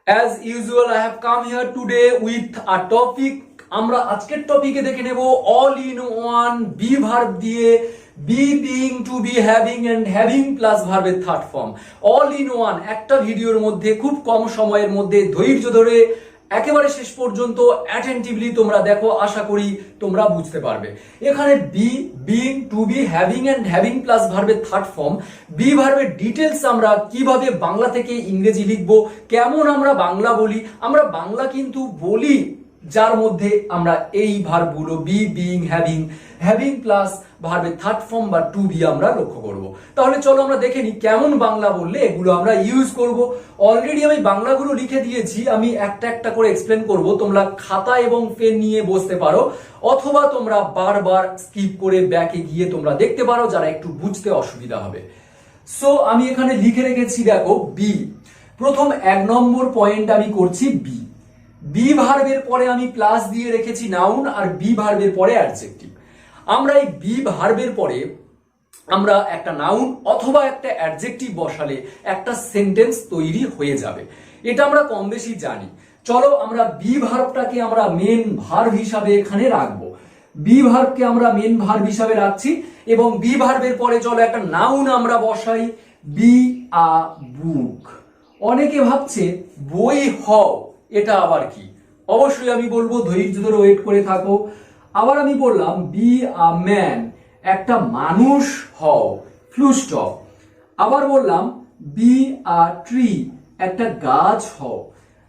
As usual, I have come here today with a topic. আমরা আজকের টপিকে দেখে নেব all in one be verb দিয়ে be being to be having and having plus verb এর third form all in one একটা ভিডিওর মধ্যে খুব কম সময়ের মধ্যে ধৈর্য ধরে একেবারে শেষ পর্যন্ত অ্যাটেন্টিভলি তোমরা দেখো, আশা করি তোমরা বুঝতে পারবে। এখানে be being to be having and having plus ভার্বের থার্ড ফর্ম বি ভার্বের ডিটেলস আমরা কিভাবে বাংলা থেকে ইংরেজি লিখব, কেমন আমরা বাংলা বলি। আমরা বাংলা কিন্তু বলি যার মধ্যে আমরা এই ভার্বগুলো be being having having plus ভার্বের থার্ড ফর্ম বা টু বি আমরা লক্ষ্য করব। তাহলে চলো আমরা দেখে নিই কেমন বাংলা বললে এগুলো আমরা ইউজ করব। অলরেডি আমি বাংলাগুলো লিখে দিয়েছি, আমি একটা একটা করে এক্সপ্লেন করব। তোমরা খাতা এবং পেন নিয়ে বসতে পারো, অথবা তোমরা বারবার স্কিপ করে ব্যাকে গিয়ে তোমরা দেখতে পারো যারা একটু বুঝতে অসুবিধা হবে। সো আমি এখানে লিখে রেখেছি, দেখো বি। প্রথম এক নম্বর পয়েন্ট আমি করছি বি। বি ভার্বের পরে আমি প্লাস দিয়ে রেখেছি নাউন, আর বি ভার্বের পরে অ্যাডজেক্টিভ। আমরা এই বি ভার্বের পরে আমরা একটা নাউন অথবা একটা অ্যাডজেক্টিভ বসালে একটা সেন্টেন্স তৈরি হয়ে যাবে, এটা আমরা কম বেশি জানি। চলো আমরা বি ভার্বটাকে আমরা মেন ভার্ব হিসাবে এখানে রাখবো। বি ভার্বকে আমরা মেন ভার্ব হিসাবে রাখছি, এবং বি ভার্বের পরে চলো একটা নাউন আমরা বসাই, বি আ বুক। অনেকে ভাবছে বই হও, এটা আবার কি? অবশ্যই আমি বলবো ধৈর্য ধরে ওয়েট করে থাকো। আবার আমি বললাম বি আ ম্যান, একটা মানুষ হও, ফুল স্টপ। আবার বললাম বি আ ট্রি, একটা গাছ হও।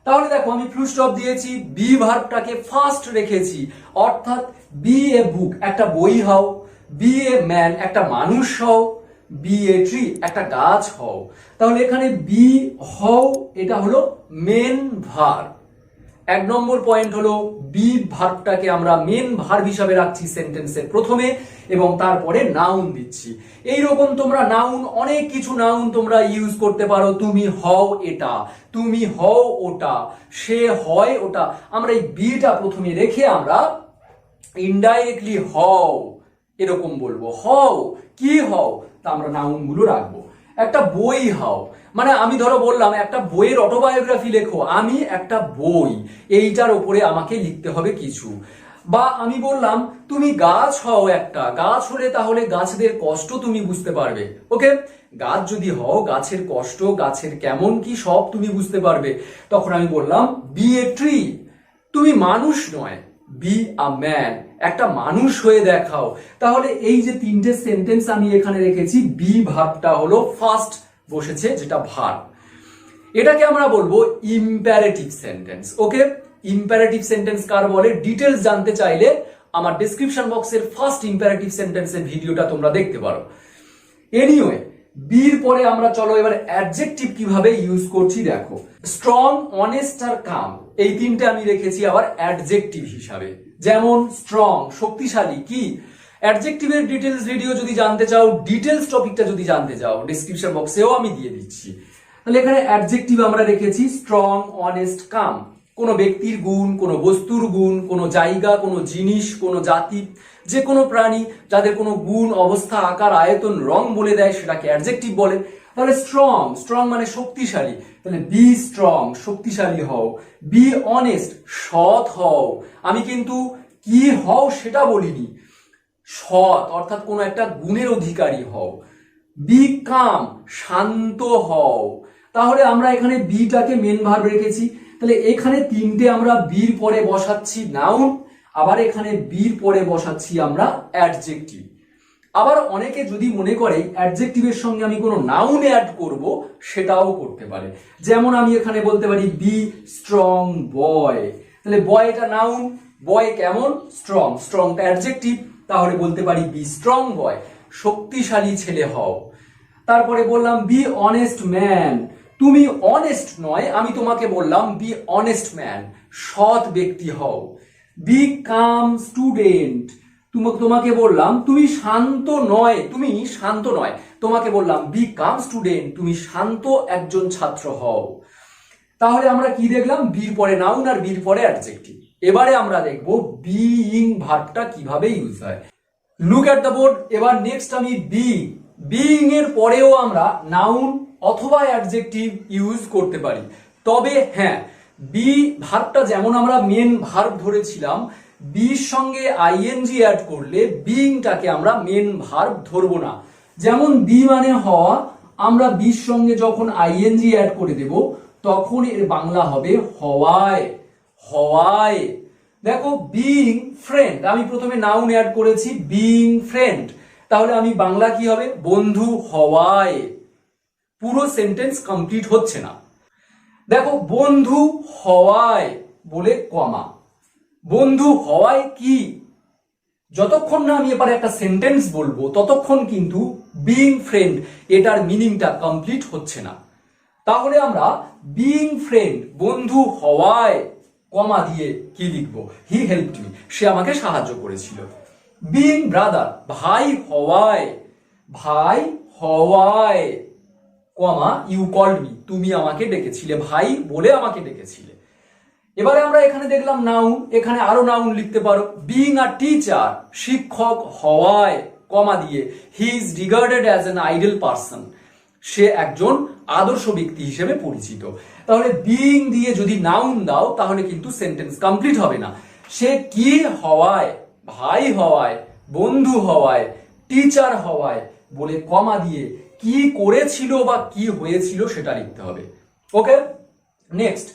তাহলে দেখো আমি ফুল স্টপ দিয়েছি, বি ভার্বটাকে ফার্স্ট রেখেছি, অর্থাৎ বি এ বুক, একটা বই হও, বি এ ম্যান, একটা মানুষ হও, বি এ ট্রি, একটা গাছ হও। তাহলে এখানে বি হও এটা হলো মেন ভার্ব। এক নম্বর পয়েন্ট হলো বি ভার্বটাকে আমরা মেন ভার্ব হিসাবে রাখছি সেন্টেন্সের প্রথমে, এবং তারপরে নাউন দিচ্ছি। এইরকম তোমরা নাউন, অনেক কিছু নাউন তোমরা ইউজ করতে পারো। তুমি হও এটা, তুমি হও ওটা, সে হয় ওটা। আমরা এই বিটা প্রথমে রেখে আমরা ইনডাইরেক্টলি হও এরকম বলবো। হও কি হও, তা আমরা নাউন গুলো রাখবো। একটা বই হও, মানে আমি ধরো বললাম একটা বইয়ের অটোবায়োগ্রাফি লেখো, আমি একটা বই, এইটার উপরে আমাকে লিখতে হবে কিছু। বা আমি বললাম তুমি গাছ হও, একটা গাছ হলে তাহলে গাছদের কষ্ট তুমি বুঝতে পারবে। ওকে, গাছ যদি হও, গাছের কষ্ট, গাছের কেমন কি সব তুমি বুঝতে পারবে। তখন আমি বললাম বি এ ট্রি। তুমি মানুষ নয়, বি আ ম্যান, একটা মানুষ হয়ে দেখাও। তাহলে এই যে তিনটে সেন্টেন্স আমি এখানে রেখেছি, বি ভার্বটা হলো ফার্স্ট বসেছে, যেটা ভার্ব। এটাকে আমরা বলবো ইম্পারেটিভ সেন্টেন্স। ওকে, ইম্পারেটিভ সেন্টেন্স কার বলে ডিটেলস জানতে চাইলে আমার ডেসক্রিপশন বক্সের ফার্স্ট ইম্পারেটিভ সেন্টেন্সের ভিডিওটা তোমরা দেখতে পারো। এনিওয়ে, বির পরে আমরা চলো এবার অ্যাডজেক্টিভ কিভাবে ইউজ করছি দেখো। স্ট্রং, অনেস্ট আর কাম, এই তিনটে আমি রেখেছি আবার অ্যাডজেক্টিভ হিসাবে। যেমন স্ট্রং, শক্তিশালী। কি অ্যাডজেক্টিভের ডিটেলস ভিডিও যদি জানতে চাও, ডিটেলস টপিকটা যদি জানতে চাও, ডেসক্রিপশন বক্সেও আমি দিয়ে দিচ্ছি। তাহলে এখানে অ্যাডজেক্টিভ আমরা রেখেছি স্ট্রং, অনেস্ট, কাম। কোনো ব্যক্তির গুণ, কোনো বস্তুর গুণ, কোনো জায়গা, কোনো জিনিস, কোনো জাতি, যে কোনো প্রাণী যাদের কোনো গুণ, অবস্থা, আকার, আয়তন, রং বলে দেয় সেটাকে অ্যাডজেক্টিভ বলে। তাহলে স্ট্রং, স্ট্রং মানে শক্তিশালী, তাহলে বি স্ট্রং, শক্তিশালী হও। বি অনেস্ট, সৎ হও। আমি কিন্তু কি হও সেটা বলিনি, সৎ অর্থাৎ কোনো একটা গুণের অধিকারী হও। বি কাম, শান্ত হও। তাহলে আমরা এখানে বিটাকে মেন ভার্ব রেখেছি। তাহলে এখানে তিনটে আমরা বির পরে বসাচ্ছি নাউন, আবার এখানে বির পরে বসাচ্ছি আমরা অ্যাডজেক্টিভ। আবার অনেকে যদি মনে করে অ্যাডজেক্টিভের সঙ্গে আমি কোনো নাউন অ্যাড করব, সেটাও করতে পারে। যেমন আমি এখানে বলতে পারি বি স্ট্রং বয়। তাহলে বয় এটা নাউন, বয় কেমন, স্ট্রং, স্ট্রংটা অ্যাডজেক্টিভ। তাহলে বলতে পারি বি স্ট্রং বয়, শক্তিশালী ছেলে হও। তারপরে বললাম বি অনেস্ট ম্যান, তুমি অনেস্ট নয়, আমি তোমাকে বললাম বি অনেস্ট ম্যান, সৎ ব্যক্তি হও। বি কাম স্টুডেন্ট, তোমাকে বললাম তুমি শান্ত নয়, তুমি শান্ত নয়, তোমাকে বললাম বি কাম স্টুডেন্ট, তুমি শান্ত একজন ছাত্র হও। তাহলে আমরা কি দেখলাম, বির পরে নাউন আর বির পরে অ্যাডজেক্টিভ। এবারে আমরা দেখব বিইং ভার্বটা কিভাবে ইউজ হয়। Look at the board. এবার নেক্সট আমি বিইং এর পরেও আমরা নাউন অথবা অ্যাডজেক্টিভ ইউজ করতে পারি। তবে হ্যাঁ, বি ভার্বটা যেমন আমরা মেন ভার্ব ধরেছিলাম, বির সঙ্গে আইএনজি অ্যাড করলে বিইংটাকে আমরা মেন ভার্ব ধরবো না। যেমন বি মানে হওয়া, আমরা বির সঙ্গে যখন আইএনজি অ্যাড করে দেব তখন এর বাংলা হবে হওয়ায়, হওয়ায়। দেখো বিইং ফ্রেন্ড, আমি প্রথমে নাউন অ্যাড করেছি বিইং ফ্রেন্ড, তাহলে আমি বাংলা কি হবে, বন্ধু হওয়ায়। পুরো সেন্টেন্স কমপ্লিট হচ্ছে না। দেখো বন্ধু হওয়ায় বলে কমা, বন্ধু হওয়ায় কি, যতক্ষণ না আমি এবারে একটা সেন্টেন্স বলবো ততক্ষণ কিন্তু বিইং ফ্রেন্ড এটার মিনিংটা কমপ্লিট হচ্ছে না। তাহলে আমরা বিইং ফ্রেন্ড বন্ধু হওয়ায় কমা দিয়ে কি লিখবো, হি হেল্পড মি, সে আমাকে সাহায্য করেছিল। বিইং ব্রাদার ভাই হওয়ায়, ভাই হওয়ায় কমা ইউ কল্ড মি, তুমি আমাকে ডেকেছিলে, ভাই বলে আমাকে ডেকেছিলে। এবারে আমরা এখানে দেখলাম নাউন, এখানে আরো নাউন লিখতে পারো। বিইং আ টিচার শিক্ষক হওয়ায় কমা দিয়ে he is regarded as an idol person, সে একজন আদর্শ ব্যক্তি হিসেবে পরিচিত। তাহলে বিইং দিয়ে যদি নাউন দাও তাহলে কিন্তু সেন্টেন্স কমপ্লিট হবে না। সে কি হওয়ায়, ভাই হওয়ায়, বন্ধু হওয়ায়, টিচার হওয়ায় বলে কমা দিয়ে কি করেছিল বা কি হয়েছিল সেটা লিখতে হবে। ওকে, নেক্সট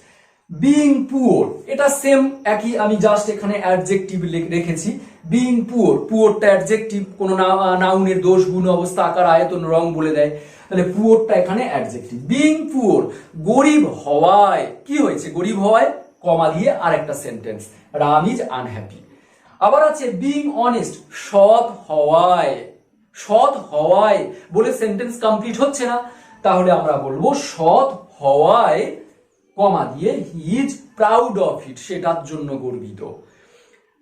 বিইং পুওর, এটা সেম একই, আমি জাস্ট এখানে অ্যাডজেক্টিভ রেখেছি। বিইং পুওর, পুওরটা অ্যাডজেক্টিভ, কোনো নাউনের দোষ গুণ অবস্থা আকার আয়তন রং বলে দেয়, তাহলে পুওরটা এখানে অ্যাডজেক্টিভ। বিইং পুওর গরিব হওয়ায়, কি হয়েছে, গরিব হওয়ায় কমা দিয়ে আর একটা সেন্টেন্স, রাম ইজ আনহ্যাপি। আবার আছে বিইং অনেস্ট সৎ হওয়ায়, সৎ হওয়ায় বলে সেন্টেন্স কমপ্লিট হচ্ছে না, তাহলে আমরা বলবো সৎ হওয়ায় কমা দিয়ে he is proud of it, সেটার জন্য গর্বিত।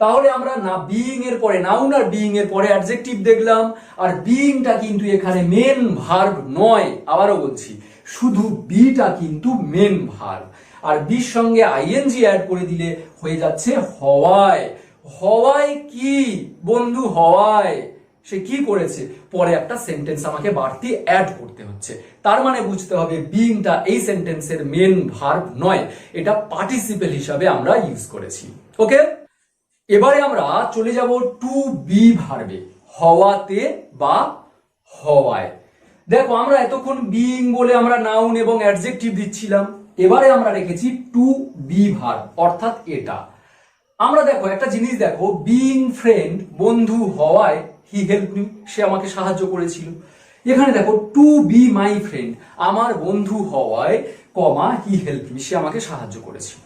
তাহলে আমরা না বিইং এর পরে নাউন আর বিইং এর পরে অ্যাডজেক্টিভ দেখলাম, আর বিইংটা কিন্তু এখানে মেন ভার্ব নয়, আবারও বলছি শুধু বিটা কিন্তু মেন ভার্ব, আর বির সঙ্গে আইএনজি অ্যাড করে দিলে হয়ে যাচ্ছে হওয়ায়। হওয়ায় কি, বন্ধু হওয়ায় সে কি করেছে, পরে একটা সেন্টেন্স আমাকে বাড়তি অ্যাড করতে হচ্ছে, তার মানে বুঝতে হবে বিইংটা এই সেন্টেন্সের মেন ভার্ব নয়, এটা পার্টিসিপেল হিসাবে আমরা ইউজ করেছি। ওকে, এবারে আমরা চলে যাব টু বি ভার্বে, হওয়াতে বা হওয়ায়। দেখো আমরা এতক্ষণ বিইং বলে আমরা নাউন এবং অ্যাডজেক্টিভ দিচ্ছিলাম, এবারে আমরা রেখেছি টু বি ভার্ব, অর্থাৎ এটা। আমরা দেখো একটা জিনিস দেখো, বিইং ফ্রেন্ড বন্ধু হওয়ায় হি হেল্প মি, সে আমাকে সাহায্য করেছিল। এখানে দেখো টু বি মাই ফ্রেন্ড, আমার বন্ধু হওয়ায় কমা হি হেল্প মি, সে আমাকে সাহায্য করেছিল।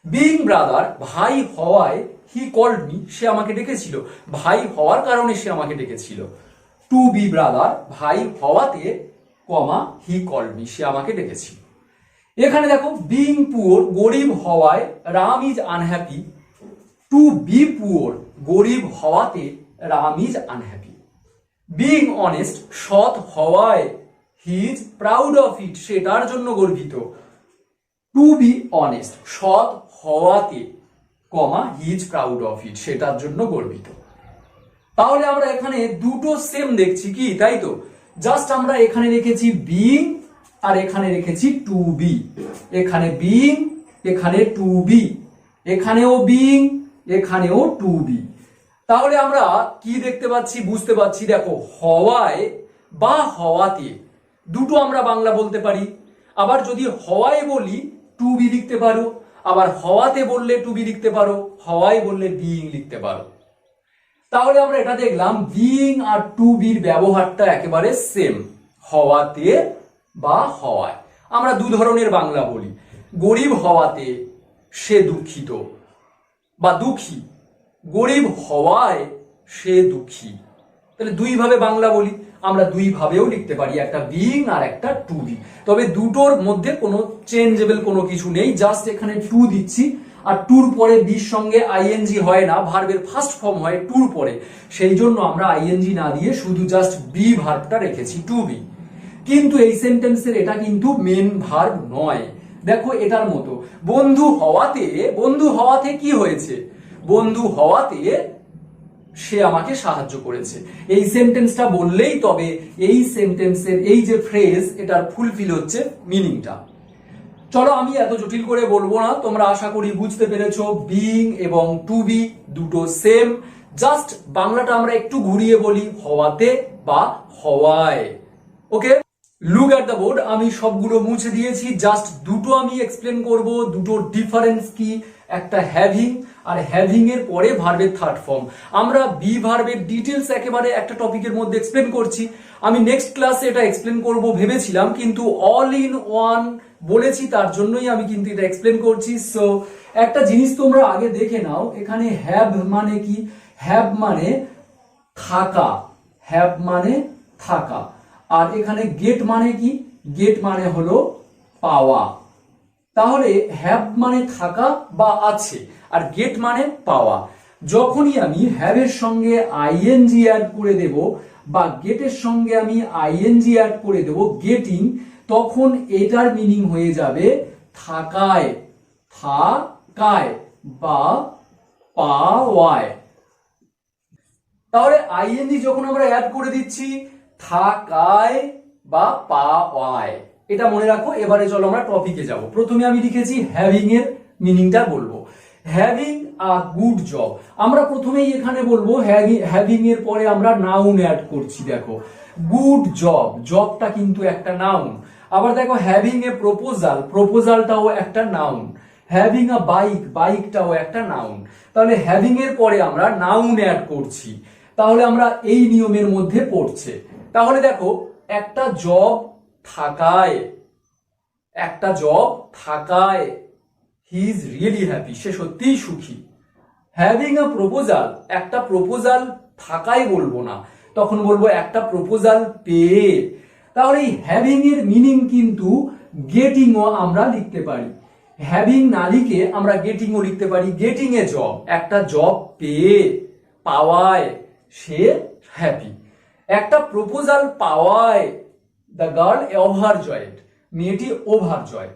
বিইং ব্রাদার ভাই হওয়ায় হি কল্ড মি, সে আমাকে ডেকেছিল, ভাই হওয়ার কারণে সে আমাকে ডেকেছিল। টু বি ব্রাদার ভাই হওয়াতে কমা হি কল্ড মি, সে আমাকে ডেকেছিল। এখানে দেখো বিইং পুওর গরিব হওয়ায় Ram is unhappy, to be poor গরিব হওয়াতে Ram is unhappy. Being honest সৎ হওয়ায় he is proud of it, সেটার জন্য গর্বিত। টু বি অনেস্ট সৎ হওয়াতে comma he is proud of it, সেটার জন্য গর্বিত। তাহলে আমরা এখানে দুটো সেম দেখছি কি, তাই তো, জাস্ট আমরা এখানে রেখেছি বিইং আর এখানে রেখেছি টু বি, এখানে বিইং এখানে টু বি, এখানেও বিইং এখানেও টু বি। তাহলে আমরা কি দেখতে পাচ্ছি, বুঝতে পাচ্ছি, দেখো হওয়ায় বা হওয়াতে দুটো আমরা বাংলা বলতে পারি। আবার যদি হওয়ায় বলি টু বি লিখতে পারো, আবার হওয়াতে বললে টু বি লিখতে পারো, হওয়ায় বললে বিইং লিখতে পারো। তাহলে আমরা এটা দেখলাম বিইং আর টু বির ব্যবহারটা একেবারে সেম, হওয়াতে বা হওয়ায়। আমরা দু ধরনের বাংলা বলি, গরিব হওয়াতে সে দুঃখিত বা দুঃখী, গরিব হওয়ায় সে দুঃখী। তাহলে দুই ভাবে বাংলা বলি, আমরা দুই ভাবেও লিখতে পারি, একটা বিইং আর একটা টু বি। তবে দুটোর মধ্যে কোনো চেঞ্জেবল কোনো কিছু নেই, জাস্ট এখানে টু দিচ্ছি, আর টুর পরে বির সঙ্গে আইএনজি হয় না, ভার্বের ফার্স্ট ফর্ম হয় টুর পরে, সেই জন্য আমরা আইএনজি না দিয়ে শুধু জাস্ট বি ভার্বটা রেখেছি টু বি। কিন্তু এই সেন্টেন্সের এটা কিন্তু মেন ভার্ব নয়। দেখো এটার মতো, বন্ধু হওয়াতে কি হয়েছে, বন্ধু হওয়াতে সে আমাকে সাহায্য করেছে। এই সেন্টেন্সটা বললেই তবে এই সেন্টেন্সের এই যে ফ্রেজ এটার ফুলফিল হচ্ছে মিনিংটা। চলো আমি এত জটিল করে বলবো না, তোমরা আশা করি বুঝতে পেরেছো বিং এবং টু বি দুটো সেম, জাস্ট বাংলাটা আমরা একটু ঘুরিয়ে বলি হওয়াতে বা হওয়ায়। ওকে, লুক এট দ্য বোর্ড, আমি সবগুলো মুছে দিয়েছি, জাস্ট দুটো আমি এক্সপ্লেন করব, দুটো ডিফারেন্স কি, একটা হ্যাভিং আর হ্যাভিং এর পরে ভার্বের থার্ড ফর্ম। আমরা বি ভার্বের ডিটেলস একেবারে একটা টপিকের মধ্যে এক্সপ্লেন করছি, আমি নেক্সট ক্লাসে এটা এক্সপ্লেন করব ভেবেছিলাম, কিন্তু অল ইন ওয়ান বলেছি, তার জন্যই আমি কিন্তু এটা এক্সপ্লেন করছি। সো একটা জিনিস তোমরা আগে দেখে নাও, এখানে হ্যাভ মানে কি? হ্যাভ মানে থাকা, হ্যাভ মানে থাকা। আর এখানে গেট মানে কি? গেট মানে হলো পাওয়া। তাহলে হ্যাভ মানে থাকা বা আছে, আর গেট মানে পাওয়া। যখনই আমি হ্যাভ এর সঙ্গে আইএনজি অ্যাড করে দেব বা গেটের সঙ্গে আমি আইএনজি অ্যাড করে দেব গেটিং, তখন এটার মিনিং হয়ে যাবে থাকায়, থাকায় বা পাওয়ায়। তাহলে আইএনজি যখন আমরা অ্যাড করে দিচ্ছি থাকায় বা পাওয়ায়, এটা মনে রাখো। এবারে চলো আমরা টপিকে যাব। প্রথমে আমি লিখেছি হ্যাভিং এর মিনিংটা বলবো। হ্যাভিং আ গুড জব, আমরা প্রথমেই এখানে বলবো হ্যাভিং এর পরে আমরা নাউন অ্যাড করছি। দেখো গুড জব, জবটা কিন্তু একটা নাউন। আবার দেখো হ্যাভিং এ প্রপোজাল, প্রপোজালটাও একটা নাউন। হ্যাভিং আ বাইক, বাইকটাও একটা নাউন। তাহলে হ্যাভিং এর পরে আমরা নাউন অ্যাড করছি, তাহলে আমরা এই নিয়মের মধ্যে পড়ছে। তাহলে দেখো একটা জব থাকায়, একটা জব থাকায়, হি ইজ রিয়েলি হ্যাপি, সে সত্যিই সুখী। হ্যাভিং আ প্রপোজাল, একটা প্রপোজাল থাকায় বলবো না, তখন বলবো একটা প্রপোজাল পেয়ে। তাহলে এই হ্যাভিং এর মিনিং কিন্তু গেটিংও আমরা লিখতে পারি। হ্যাভিং না লিখে আমরা গেটিংও লিখতে পারি। গেটিং এ জব, একটা জব পেয়ে, পাওয়ায় সে হ্যাপি। একটা প্রপোজাল পাওয়ায় দ্য গার্ল ওভারজয়েড, মেয়েটি ওভারজয়।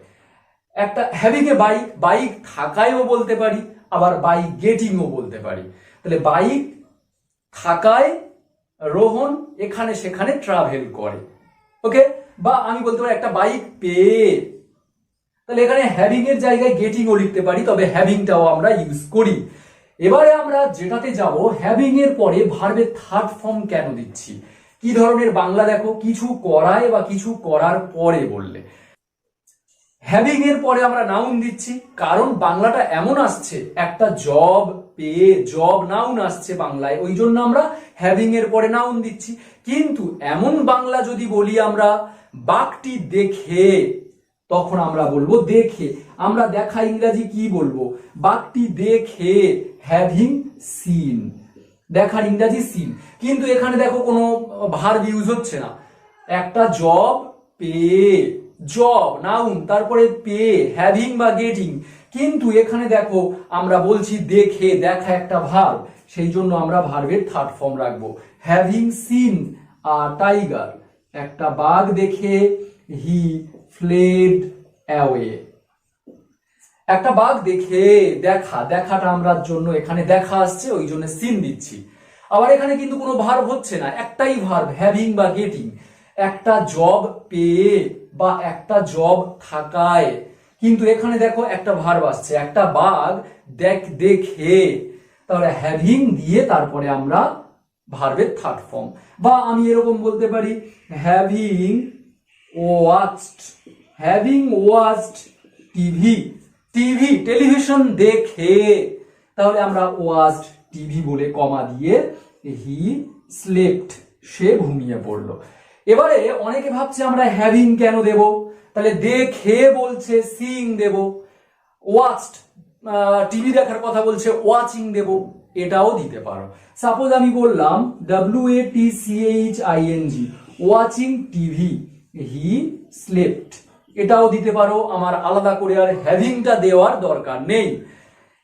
একটা হ্যাভিং এ বাইক, বাইক থাকায়ও বলতে পারি, আবার বাইক গেটিংও বলতে পারি। তাহলে বাইক থাকায় রোহন এখানে সেখানে ট্রাভেল করে। ওকে, বা আমি বলতে পারি একটা বাইক পেয়ে। তাহলে এখানে হ্যাভিং এর জায়গায় গেটিংও লিখতে পারি, তবে হ্যাভিংটাও আমরা ইউজ করি। এবারে আমরা যেটাতে যাব, হ্যাভিং এর পরে ভার্বের থার্ড ফর্ম কেন দিচ্ছি, কি ধরনের বাংলা দেখো, কিছু করায় বা কিছু করার পরে বললে। হ্যাভিং এর পরে আমরা নাউন দিচ্ছি, কারণ বাংলাটা এমন আসছে, একটা জব পেয়ে, জব নাউন আসছে বাংলায়, ওই জন্য আমরা হ্যাভিং এর পরে নাউন দিচ্ছি। কিন্তু এমন বাংলা যদি বলি আমরা বাঘটি দেখে, তখন আমরা বলবো দেখে। আমরা দেখা ইংরাজি কি বলবো? বাঘটি দেখে, হ্যাভিং সিন, দেখার ইংরাজি সিন। কিন্তু এখানে দেখো কোনো ভার্ব ইউজ হচ্ছে না, একটা জব পেয়ে, জব নাউন, তারপরে পেয়ে হ্যাভিং বা গেটিং। কিন্তু এখানে দেখো আমরা বলছি দেখে, দেখা একটা ভার্ব, সেই জন্য আমরা ভার্বের থার্ড ফর্ম রাখবো। হ্যাভিং সিন আ টাইগার, একটা বাঘ দেখে হি ফ্লেড অ্যাওয়ে। একটা বাঘ দেখে, দেখা, দেখাটা আমরা জন্য এখানে দেখা আসছে, ওই জন্য সিন দিচ্ছি। আবার এখানে কিন্তু কোনো ভার্ব হচ্ছে না, একটাই ভার্ব হ্যাভিং বা গেটিং। একটা জব পেয়ে বা একটা জব থাকায়, কিন্তু এখানে দেখো একটা ভার্ব আসছে, একটা বাঘ দেখে। তাহলে হ্যাভিং দিয়ে তারপরে আমরা ভার্বের থার্ড ফর্ম। বা আমি এরকম বলতে পারি having watched, having watched TV, TV television দেখে। তাহলে আমরা ওয়াচড টিভি বলে কমা দিয়ে হি স্লেপ্ট, সে ঘুমিয়ে পড়লো। এবারে অনেকে ভাবছে আমরা হ্যাভিং কেন দেব, তাহলে দেখে বলছে সিং দেব, ওয়াচড টিভি দেখার কথা বলছে ওয়াচিং দেব, এটাও দিতে পারো। সাপোজ আমি বললাম WATCHING, watching TV, he slept, এটাও দিতে পারো। আমার আলাদা করে আর হ্যাভিংটা দেওয়ার দরকার নেই,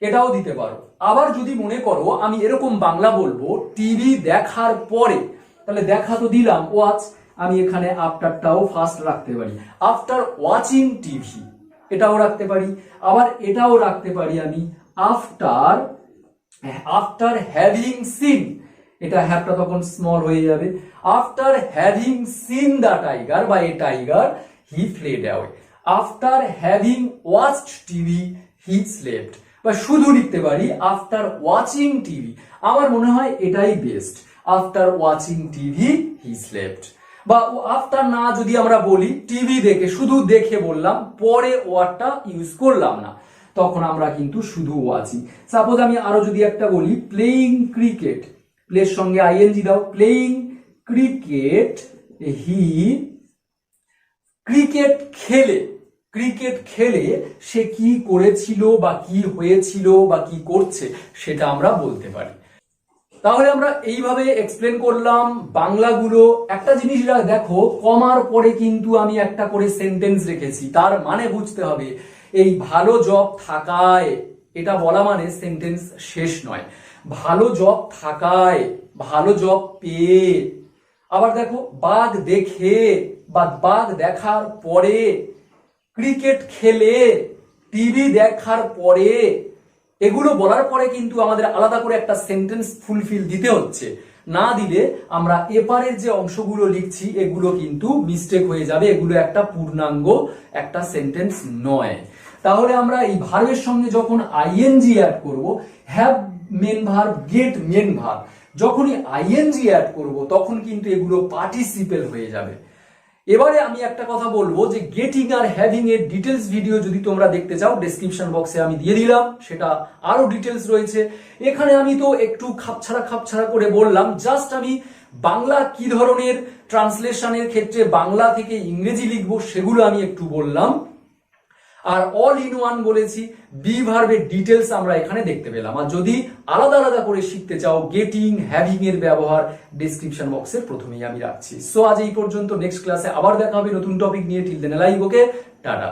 এটাও দিতে পারো। আবার যদি মনে করো আমি এরকম বাংলা বলবো টিভি দেখার পরে, তাহলে দেখা তো দিলাম ওয়াচ, আমি এখানে আফটারটাও ফার্স্ট রাখতে পারি, আফটার ওয়াচিং টিভি, এটাও রাখতে পারি। আবার এটাও রাখতে পারি আমি আফটার, আফটার হ্যাভিং সিন, এটা হ্যাভটা তখন স্মল হয়ে যাবে। After having seen the tiger বা a tiger he fled away, after having watched TV he slept, বা শুধু লিখতে পারি আফটার ওয়াচিং টিভি। আমার মনে হয় এটাই best, after watching TV he slept. বা আফটার না যদি আমরা বলি, টিভি দেখে, শুধু দেখে বললাম, পরে ওয়ার্ডটা ইউজ করলাম না, তখন আমরা কিন্তু শুধু ওয়াচিং। সাপোজ আমি আরো যদি একটা বলি, প্লেইং ক্রিকেট, প্লের সঙ্গে আইএনজি দাও, প্লেইং ক্রিকেট হি, ক্রিকেট খেলে, ক্রিকেট খেলে সে কি করেছিল বা কি হয়েছিল বা কি করছে সেটা আমরা বলতে পারি। তাহলে আমরা এইভাবে এক্সপ্লেন করলাম বাংলাগুলো। একটা জিনিস দেখো, কমার পরে কিন্তু আমি একটা করে সেন্টেন্স রেখেছি, তার মানে বুঝতে হবে এই ভালো জব থাকায়, এটা বলা মানে সেন্টেন্স শেষ নয়। ভালো জব থাকায়, ভালো জব পেয়ে, আবার দেখো বাঘ দেখে বা বাঘ দেখার পরে, ক্রিকেট খেলে, টিভি দেখার পরে, এগুলো বলার পরে কিন্তু আমাদের আলাদা করে একটা সেন্টেন্স ফুলফিল দিতে হচ্ছে। না দিলে আমরা এপারের যে অংশগুলো লিখছি এগুলো কিন্তু মিস্টেক হয়ে যাবে, এগুলো একটা পূর্ণাঙ্গ একটা সেন্টেন্স নয়। তাহলে আমরা এই ভার্বের সঙ্গে যখন আইএনজি অ্যাড করব, have main verb, get main verb, যখনই আইএনজি অ্যাড করব তখন কিন্তু এগুলো পার্টিসিপেল হয়ে যাবে। এবারে আমি একটা কথা বলবো যে গেটিং আর হ্যাভিং এর ডিটেলস ভিডিও যদি তোমরা দেখতে চাও, ডেসক্রিপশন বক্সে আমি দিয়ে দিলাম, সেটা আরো ডিটেলস রয়েছে। এখানে আমি তো একটু খাপছাড়া করে বললাম, জাস্ট আমি বাংলা কি ধরনের ট্রান্সলেশনের ক্ষেত্রে বাংলা থেকে ইংরেজি লিখবো সেগুলো আমি একটু বললাম। আর অল ইন ওয়ান বলেছি, বি ভার্বের ডিটেলস আমরা এখানে দেখতে পেলাম। আর যদি আলাদা আলাদা করে শিখতে চাও গেটিং হ্যাভিং এর ব্যবহার, ডেসক্রিপশন বক্সের প্রথমেই আমি রাখছি। সো আজ এই পর্যন্ত, নেক্সট ক্লাসে আবার দেখা হবে নতুন টপিক নিয়ে। টিল দেন লাইভ, ওকে, টাটা।